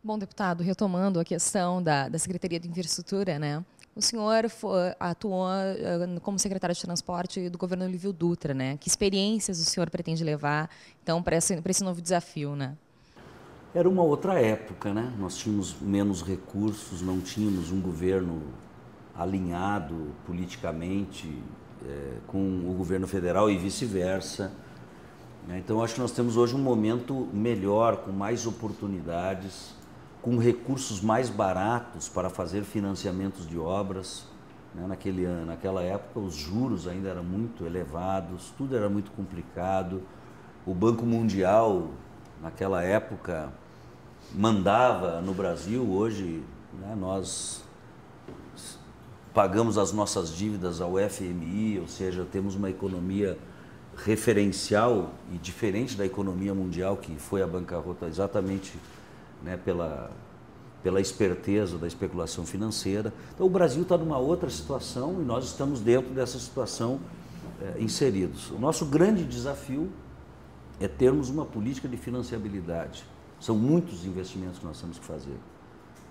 Bom, deputado, retomando a questão da Secretaria de Infraestrutura, né? O senhor atuou como secretário de Transporte do governo Lívio Dutra, né? Que experiências o senhor pretende levar, então, para esse novo desafio, né? Era uma outra época, né? Nós tínhamos menos recursos, não tínhamos um governo alinhado politicamente com o governo federal e vice-versa. Então, acho que nós temos hoje um momento melhor, com mais oportunidades, com recursos mais baratos para fazer financiamentos de obras. Naquela época, os juros ainda eram muito elevados, tudo era muito complicado. O Banco Mundial, naquela época, mandava no Brasil. Hoje, né, nós pagamos as nossas dívidas ao FMI, ou seja, temos uma economia referencial e diferente da economia mundial, que foi a bancarrota exatamente, né, pela esperteza da especulação financeira. Então o Brasil está numa outra situação e nós estamos dentro dessa situação inseridos. O nosso grande desafio é termos uma política de financiabilidade. São muitos investimentos que nós temos que fazer.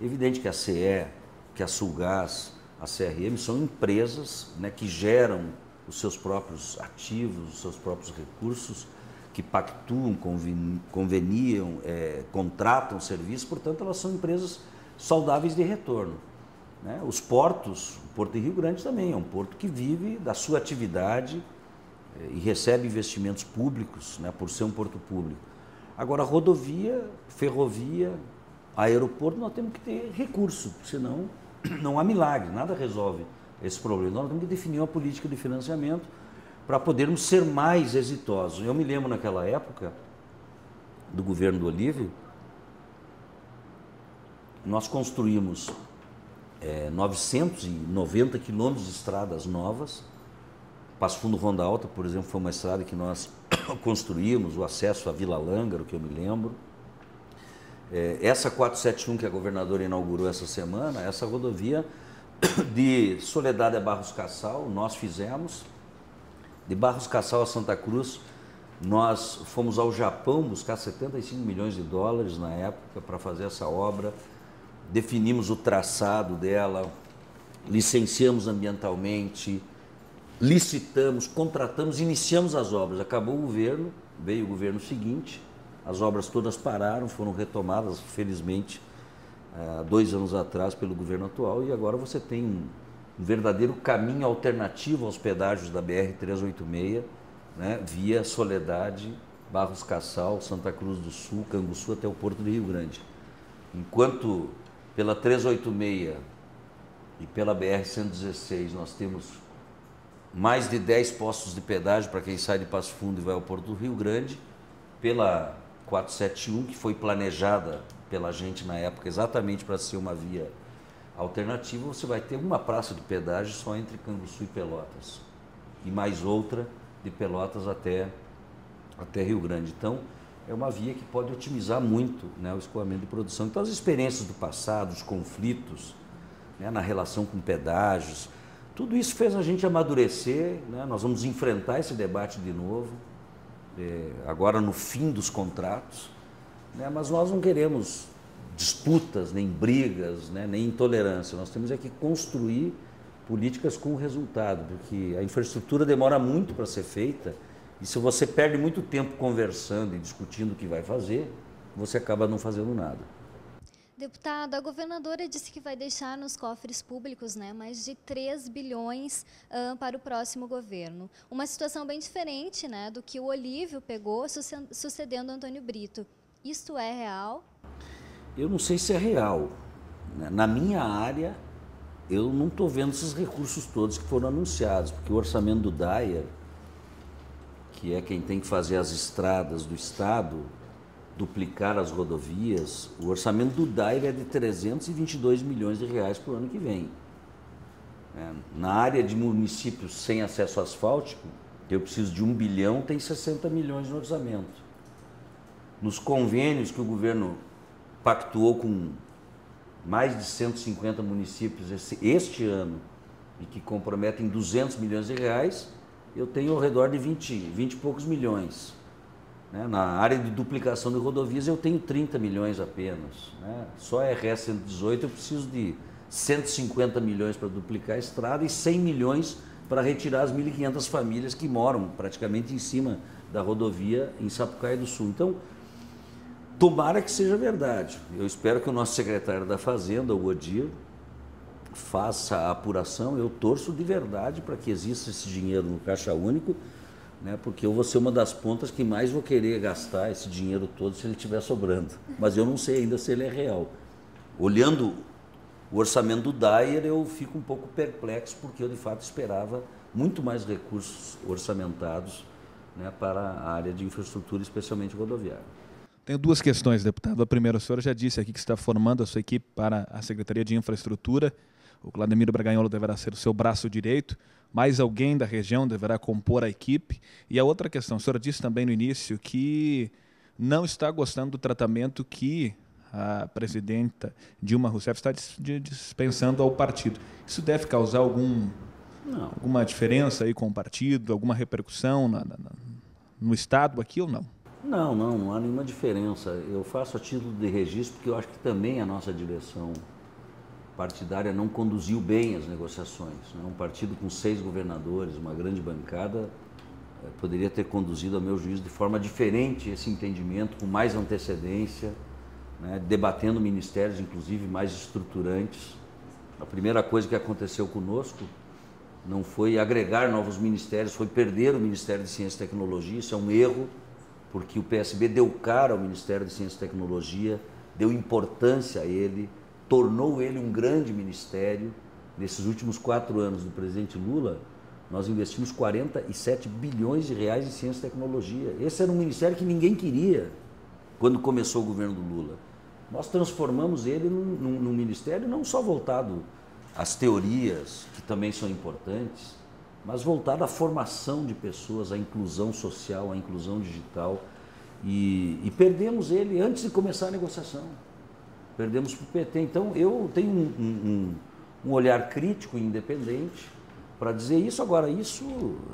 É evidente que a CE, que a Sulgás, a CRM são empresas, né, que geram os seus próprios ativos, os seus próprios recursos, que pactuam, conveniam, contratam serviços, portanto elas são empresas saudáveis de retorno, né? Os portos, o Porto de Rio Grande também é um porto que vive da sua atividade e recebe investimentos públicos, né, por ser um porto público. Agora, rodovia, ferrovia, aeroporto, nós temos que ter recurso, senão não há milagre, nada resolve esse problema. Nós temos que definir uma política de financiamento para podermos ser mais exitosos. Eu me lembro naquela época do governo do Olívio, nós construímos 990 quilômetros de estradas novas. Passo Fundo Ronda Alta, por exemplo, foi uma estrada que nós construímos, o acesso à Vila Lângaro, que eu me lembro. Essa 471 que a governadora inaugurou essa semana, essa rodovia de Soledade a Barros Cassal, nós fizemos. De Barros Cassal a Santa Cruz, nós fomos ao Japão buscar 75 milhões de dólares na época para fazer essa obra. Definimos o traçado dela, licenciamos ambientalmente, licitamos, contratamos, iniciamos as obras. Acabou o governo, veio o governo seguinte, as obras todas pararam, foram retomadas, felizmente, há 2 anos atrás pelo governo atual, e agora você tem um verdadeiro caminho alternativo aos pedágios da BR-386, né, via Soledade, Barros Cassal, Santa Cruz do Sul, Canguçu até o Porto de Rio Grande. Enquanto pela 386 e pela BR-116 nós temos mais de 10 postos de pedágio para quem sai de Passo Fundo e vai ao Porto do Rio Grande, pela 471, que foi planejada pela gente na época exatamente para ser uma via alternativa, você vai ter uma praça de pedágio só entre Canguçu e Pelotas, e mais outra de Pelotas até Rio Grande. Então, é uma via que pode otimizar muito, né, o escoamento de produção. Então, as experiências do passado, os conflitos, né, na relação com pedágios, tudo isso fez a gente amadurecer, né? Nós vamos enfrentar esse debate de novo, agora no fim dos contratos, né? Mas nós não queremos disputas, nem brigas, né, nem intolerância. Nós temos é que construir políticas com resultado, porque a infraestrutura demora muito para ser feita, e se você perde muito tempo conversando e discutindo o que vai fazer, você acaba não fazendo nada. Deputado, a governadora disse que vai deixar nos cofres públicos, né, mais de 3 bilhões para o próximo governo. Uma situação bem diferente, né, do que o Olívio pegou sucedendo Antônio Brito. Isto é real? Eu não sei se é real. Na minha área, eu não estou vendo esses recursos todos que foram anunciados, porque o orçamento do DAIR, que é quem tem que fazer as estradas do Estado, duplicar as rodovias, o orçamento do DAIR é de 322 milhões de reais para o ano que vem. Na área de municípios sem acesso asfáltico, eu preciso de 1 bilhão, tem 60 milhões no orçamento. Nos convênios que o governo pactuou com mais de 150 municípios este ano e que comprometem 200 milhões de reais, eu tenho ao redor de 20 e poucos milhões. né? Na área de duplicação de rodovias eu tenho 30 milhões apenas, né? Só a RS 118 eu preciso de 150 milhões para duplicar a estrada e 100 milhões para retirar as 1.500 famílias que moram praticamente em cima da rodovia em Sapucaí do Sul. Então, tomara que seja verdade. Eu espero que o nosso secretário da Fazenda, o Odir, faça a apuração. Eu torço de verdade para que exista esse dinheiro no Caixa Único, né, porque eu vou ser uma das pontas que mais vou querer gastar esse dinheiro todo se ele estiver sobrando. Mas eu não sei ainda se ele é real. Olhando o orçamento do Dyer, eu fico um pouco perplexo, porque eu de fato esperava muito mais recursos orçamentados, né, para a área de infraestrutura, especialmente rodoviária. Tenho duas questões, deputado. A primeira, o senhor já disse aqui que está formando a sua equipe para a Secretaria de Infraestrutura. O Claudemiro Braganholo deverá ser o seu braço direito. Mais alguém da região deverá compor a equipe. E a outra questão, o senhor disse também no início que não está gostando do tratamento que a presidenta Dilma Rousseff está dispensando ao partido. Isso deve causar alguma diferença aí com o partido, alguma repercussão no Estado aqui ou não? Não há nenhuma diferença. Eu faço a título de registro porque eu acho que também a nossa direção partidária não conduziu bem as negociações, né? Um partido com 6 governadores, uma grande bancada, poderia ter conduzido, a meu juízo, de forma diferente esse entendimento, com mais antecedência, né, debatendo ministérios, inclusive, mais estruturantes. A primeira coisa que aconteceu conosco não foi agregar novos ministérios, foi perder o Ministério de Ciência e Tecnologia. Isso é um erro, porque o PSB deu cara ao Ministério de Ciência e Tecnologia, deu importância a ele, tornou ele um grande ministério. Nesses últimos 4 anos do presidente Lula, nós investimos 47 bilhões de reais em ciência e tecnologia. Esse era um ministério que ninguém queria quando começou o governo do Lula. Nós transformamos ele num ministério não só voltado às teorias, que também são importantes, mas voltado à formação de pessoas, à inclusão social, à inclusão digital. E perdemos ele antes de começar a negociação. Perdemos para o PT. Então, eu tenho um olhar crítico e independente para dizer isso. Agora, isso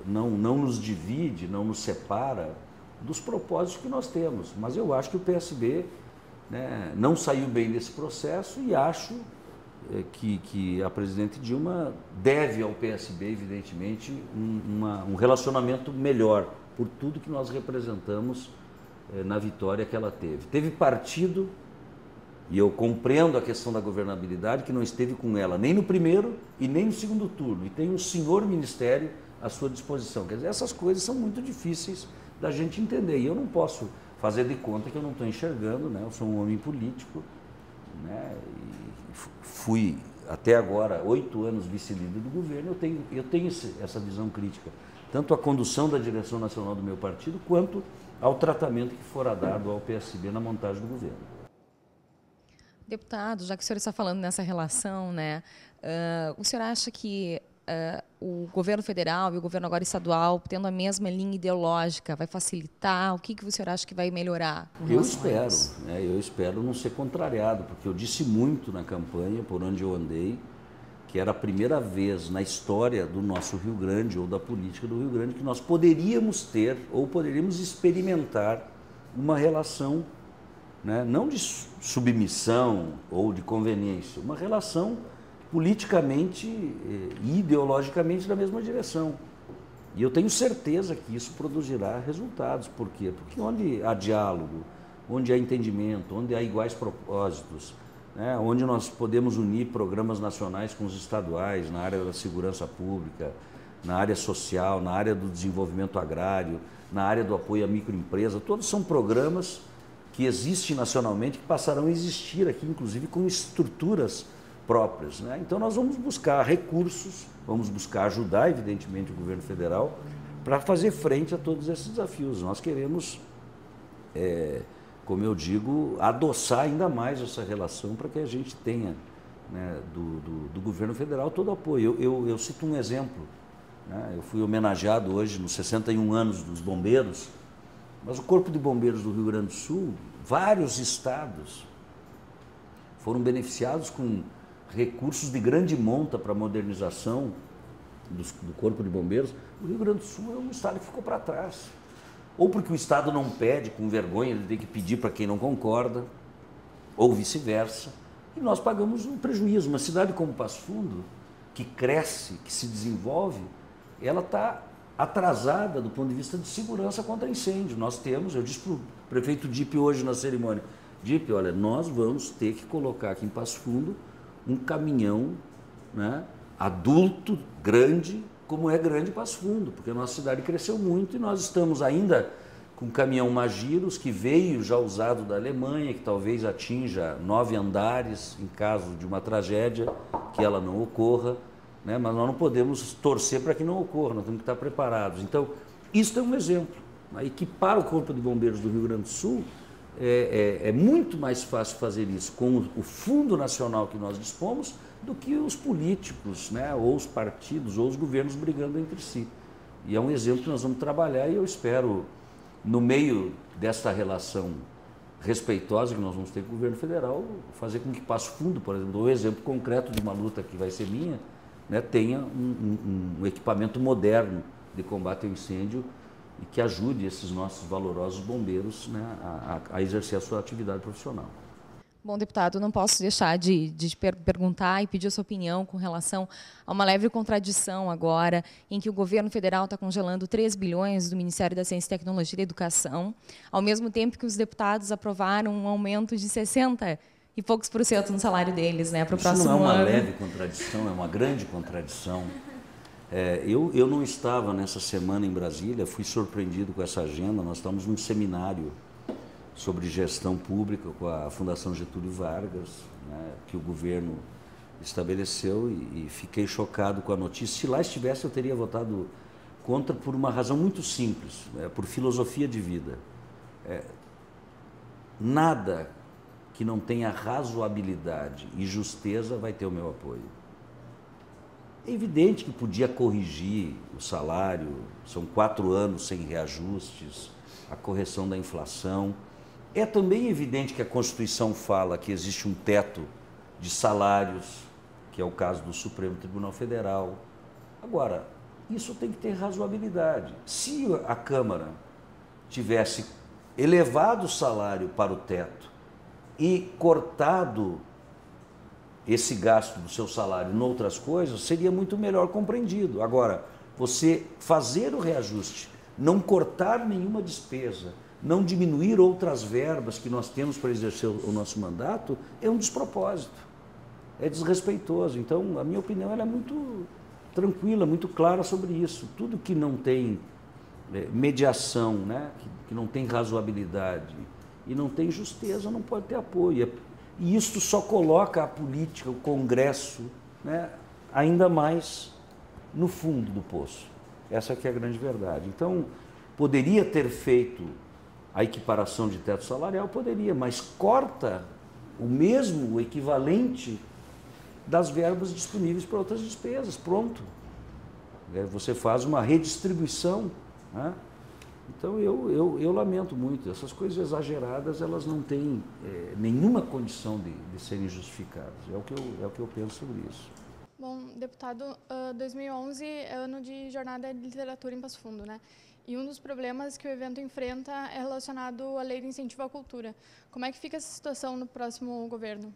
não nos divide, não nos separa dos propósitos que nós temos. Mas eu acho que o PSB, né, não saiu bem desse processo e acho que a presidente Dilma deve ao PSB, evidentemente, um relacionamento melhor por tudo que nós representamos na vitória que ela teve. Teve partido, e eu compreendo a questão da governabilidade, que não esteve com ela nem no primeiro e nem no segundo turno, e tem um senhor ministério à sua disposição. Quer dizer, essas coisas são muito difíceis da gente entender, e eu não posso fazer de conta que eu não estou enxergando, né? Eu sou um homem político, né? E fui até agora 8 anos vice-líder do governo. Eu tenho essa visão crítica, tanto à condução da direção nacional do meu partido, quanto ao tratamento que fora dado ao PSB na montagem do governo. Deputado, já que o senhor está falando nessa relação, né, o senhor acha que o governo federal e o governo agora estadual, tendo a mesma linha ideológica, vai facilitar? O que o senhor acha que vai melhorar? Eu espero não ser contrariado, porque eu disse muito na campanha, por onde eu andei, que era a primeira vez na história do nosso Rio Grande, ou da política do Rio Grande, que nós poderíamos ter, ou poderíamos experimentar uma relação, né, não de submissão ou de conveniência, uma relação politicamente e ideologicamente na mesma direção. E eu tenho certeza que isso produzirá resultados. Por quê? Porque onde há diálogo, onde há entendimento, onde há iguais propósitos, né, onde nós podemos unir programas nacionais com os estaduais na área da segurança pública, na área social, na área do desenvolvimento agrário, na área do apoio à microempresa, todos são programas que existem nacionalmente, que passarão a existir aqui, inclusive com estruturas próprias, né? Então nós vamos buscar recursos, vamos buscar ajudar, evidentemente, o governo federal para fazer frente a todos esses desafios. Nós queremos, como eu digo, adoçar ainda mais essa relação para que a gente tenha, né, do governo federal todo o apoio. Eu cito um exemplo, né? Eu fui homenageado hoje nos 61 anos dos bombeiros, mas o Corpo de Bombeiros do Rio Grande do Sul, vários estados foram beneficiados com recursos de grande monta para a modernização do Corpo de Bombeiros. O Rio Grande do Sul é um estado que ficou para trás. ou porque o Estado não pede, com vergonha, ele tem que pedir para quem não concorda, ou vice-versa, e nós pagamos um prejuízo. Uma cidade como Passo Fundo, que cresce, que se desenvolve, ela está atrasada do ponto de vista de segurança contra incêndio. Nós temos, eu disse para o prefeito Dipp hoje na cerimônia, Dipp, olha, nós vamos ter que colocar aqui em Passo Fundo um caminhão, né, adulto, grande, como é grande Passo Fundo, porque a nossa cidade cresceu muito e nós estamos ainda com o caminhão Magiros, que veio já usado da Alemanha, que talvez atinja 9 andares em caso de uma tragédia, que ela não ocorra, né? Mas nós não podemos torcer para que não ocorra, nós temos que estar preparados. Então, isso é um exemplo. Equipar o Corpo de Bombeiros do Rio Grande do Sul é muito mais fácil fazer isso com o Fundo Nacional que nós dispomos do que os políticos, né? Ou os partidos, ou os governos brigando entre si. E é um exemplo que nós vamos trabalhar e eu espero, no meio desta relação respeitosa que nós vamos ter com o governo federal, fazer com que Passo Fundo, por exemplo, o exemplo concreto de uma luta que vai ser minha, né, tenha um equipamento moderno de combate ao incêndio e que ajude esses nossos valorosos bombeiros, né, a exercer a sua atividade profissional. Bom, deputado, não posso deixar de te perguntar e pedir a sua opinião com relação a uma leve contradição agora, em que o governo federal está congelando 3 bilhões do Ministério da Ciência, Tecnologia e da Educação, ao mesmo tempo que os deputados aprovaram um aumento de 60 e poucos % no salário deles, né, para o próximo ano. Isso não é uma leve contradição, é uma grande contradição. Eu não estava nessa semana em Brasília, fui surpreendido com essa agenda, nós estamos num seminário sobre gestão pública com a Fundação Getúlio Vargas, né, que o governo estabeleceu e fiquei chocado com a notícia. Se lá estivesse, eu teria votado contra por uma razão muito simples, por filosofia de vida. Nada que não tenha razoabilidade e justeza vai ter o meu apoio. É evidente que podia corrigir o salário, são 4 anos sem reajustes, a correção da inflação. É também evidente que a Constituição fala que existe um teto de salários, que é o caso do Supremo Tribunal Federal. Agora, isso tem que ter razoabilidade. Se a Câmara tivesse elevado o salário para o teto e cortado esse gasto do seu salário em outras coisas, seria muito melhor compreendido. Agora, você fazer o reajuste, não cortar nenhuma despesa, não diminuir outras verbas que nós temos para exercer o nosso mandato, é um despropósito, é desrespeitoso. Então, a minha opinião ela é muito tranquila, muito clara sobre isso. Tudo que não tem mediação, né, que não tem razoabilidade e não tem justeza, não pode ter apoio. E isso só coloca a política, o Congresso, né, ainda mais no fundo do poço. Essa que é a grande verdade. Então, poderia ter feito a equiparação de teto salarial, poderia, mas corta o equivalente das verbas disponíveis para outras despesas, pronto. Você faz uma redistribuição, né? Então eu lamento muito, essas coisas exageradas, elas não têm nenhuma condição de serem justificadas, é o que eu penso sobre isso. Bom, deputado, 2011 é ano de Jornada de Literatura em Passo Fundo, né? E um dos problemas que o evento enfrenta é relacionado à Lei de Incentivo à Cultura. Como é que fica essa situação no próximo governo?